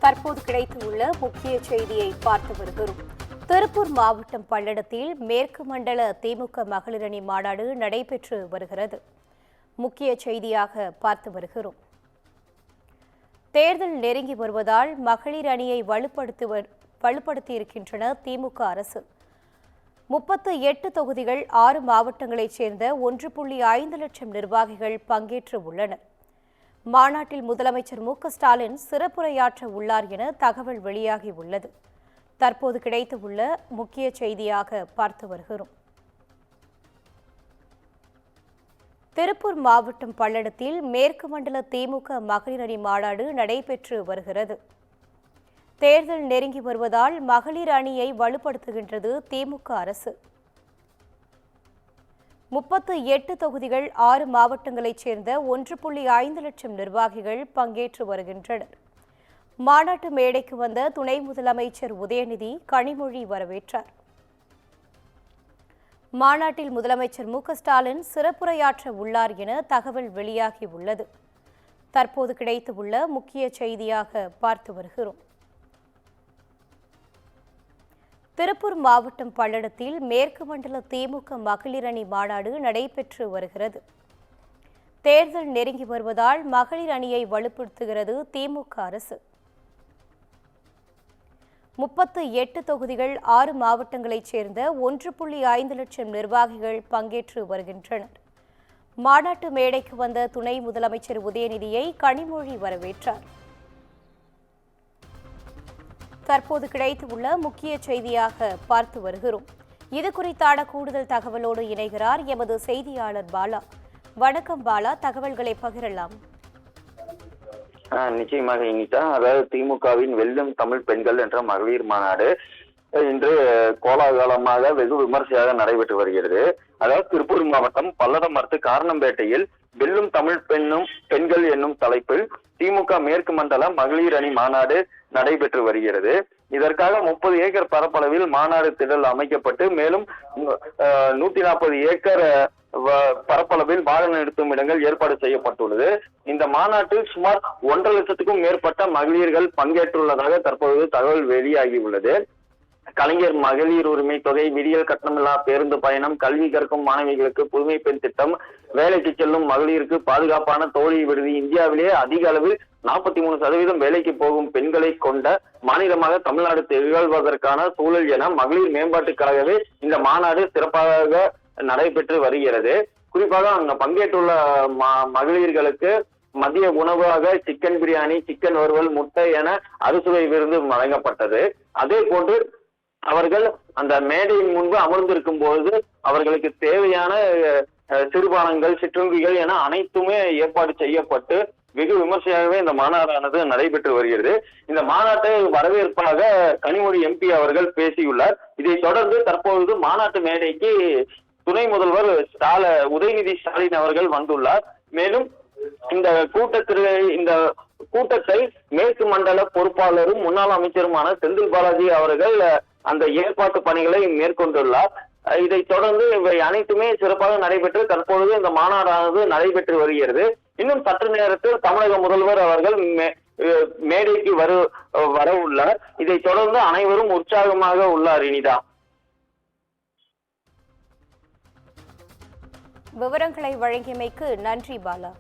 தற்போது கிடைத்துள்ள முக்கிய செய்தியை பார்த்து வருகிறோம். திருப்பூர் மாவட்டம் பல்லடத்தில் மேற்கு மண்டல திமுக மகளிர் அணி மாநாடு நடைபெற்று வருகிறது. முக்கிய செய்தியாக பார்த்து வருகிறோம். தேர்தல் நெருங்கி வருவதால் மகளிர் அணியை வலுப்படுத்தியிருக்கின்றன திமுக அரசு. 38 தொகுதிகள் 6 மாவட்டங்களைச் சேர்ந்த 1.5 லட்சம் நிர்வாகிகள் பங்கேற்று உள்ளனர். மாநாட்டில் முதலமைச்சர் மு.க.ஸ்டாலின் சிறப்புரையாற்ற உள்ளார் என தகவல் வெளியாகியுள்ளது. தற்போது கிடைத்துள்ள முக்கிய செய்தியாக பார்த்து வருகிறோம். திருப்பூர் மாவட்டம் பல்லடத்தில் மேற்கு மண்டல திமுக மகளிர் அணி மாநாடு நடைபெற்று வருகிறது. தேர்தல் நெருங்கி வருவதால் மகளிர் அணியை வலுப்படுத்துகின்றது திமுக அரசு. 38 தொகுதிகள் 6 மாவட்டங்களைச் சேர்ந்த 1.5 லட்சம் நிர்வாகிகள் பங்கேற்று வருகின்றனர். மாநாட்டு மேடைக்கு வந்த துணை முதலமைச்சர் உதயநிதி கனிமொழி வரவேற்றார். மாநாட்டில் முதலமைச்சர் மு.க.ஸ்டாலின் சிறப்புரையாற்ற உள்ளார் என தகவல் வெளியாகியுள்ளது. தற்போது கிடைத்துள்ள முக்கிய செய்தியாக பார்த்து வருகிறோம். திருப்பூர் மாவட்டம் பல்லடத்தில் மேற்கு மண்டல திமுக மகளிர் அணி மாநாடு நடைபெற்று வருகிறது. தேர்தல் நெருங்கி வருவதால் மகளிர் அணியை வலுப்படுத்துகிறது திமுக அரசு. 38 தொகுதிகள் 6 மாவட்டங்களைச் சேர்ந்த 1.5 லட்சம் நிர்வாகிகள் பங்கேற்று வருகின்றனர். மாநாட்டு மேடைக்கு வந்த துணை முதலமைச்சர் உதயநிதியை கனிமொழி வரவேற்றார். தற்போது கிடைத்துள்ள முக்கிய செய்தியாக பார்த்து வருகிறோம். இது குறித்தான கூடுதல் தகவலோடு இணைகிறார் எமது செய்தியாளர் பாலா. வணக்கம் பாலா, தகவல்களை பகிரலாம். நிச்சயமாக இனிதா. அதாவது திமுகவின் வெல்லும் தமிழ் பெண்கள் என்ற மகளிர் மாநாடு இன்று கோலாகலமாக வெகு விமர்சையாக நடைபெற்று வருகிறது. அதாவது திருப்பூர் மாவட்டம் பல்லடம் அடுத்து காரணம்பேட்டையில் வெல்லும் தமிழ் பெண்கள் என்னும் தலைப்பில் திமுக மேற்கு மண்டல மகளிர் அணி மாநாடு நடைபெற்று வருகிறது. இதற்காக 30 ஏக்கர் பரப்பளவில் மாநாடு திடல் அமைக்கப்பட்டு மேலும் 140 ஏக்கர் பரப்பளவில் வாகன நிறுத்தும் இடங்கள் ஏற்பாடு செய்யப்பட்டுள்ளது. இந்த மாநாட்டில் சுமார் 1.5 லட்சத்துக்கும் மேற்பட்ட மகளிர்கள் பங்கேற்றுள்ளதாக தற்போது தகவல் வெளியாகியுள்ளது. கலைஞர் மகளிர் உரிமை தொகை, விடியல் கட்டணமில்லா பேருந்து பயணம், கல்வி கற்கும் மாணவிகளுக்கு புதுமை பெண் திட்டம், வேலைக்கு செல்லும் மகளிருக்கு பாதுகாப்பான தோழி விடுதி, இந்தியாவிலேயே அதிக அளவில் 43% வேலைக்கு போகும் பெண்களை கொண்ட மாநிலமாக தமிழ்நாடு திகழ்வதற்கான சூழல் என மகளிர் மேம்பாட்டுக் கழகமே இந்த மாநாடு சிறப்பாக நடைபெற்று வருகிறது. குறிப்பாக அங்க பங்கேற்றுள்ள மகளிர்களுக்கு மதிய உணவாக சிக்கன் பிரியாணி, சிக்கன் வறுவல், முட்டை என அறுசுவை விருந்து வழங்கப்பட்டது. அதே போன்று அவர்கள் அந்த மேடையின் முன்பு அமர்ந்திருக்கும் போது அவர்களுக்கு தேவையான சிறுபானங்கள், சிற்றுண்டிகள் என அனைத்துமே ஏற்பாடு செய்யப்பட்டு வெகு விமர்சையாகவே இந்த மாநாடானது நடைபெற்று வருகிறது. இந்த மாநாட்டை வரவேற்பாக கனிமொழி MP அவர்கள் பேசியுள்ளார். இதை தொடர்ந்து தற்பொழுது மாநாட்டு மேடைக்கு துணை முதல்வர் உதயநிதி ஸ்டாலின் அவர்கள் வந்துள்ளார். மேலும் இந்த கூட்டத்தை மேற்கு மண்டல பொறுப்பாளரும் முன்னாள் அமைச்சருமான செந்தில் பாலாஜி அவர்கள் அந்த ஏற்பாட்டு பணிகளை மேற்கொண்டுள்ளார். இதை தொடர்ந்து இவை அனைத்துமே சிறப்பாக நடைபெற்று தற்பொழுது இந்த மாநாடானது நடைபெற்று வருகிறது. இன்னும் சற்று நேரத்தில் தமிழக முதல்வர் அவர்கள் மேடைக்கு வர உள்ளார். இதை தொடர்ந்து அனைவரும் உற்சாகமாக உள்ளார். இனிதா, விவரங்களை வழங்கியமைக்கு நன்றி பாலா.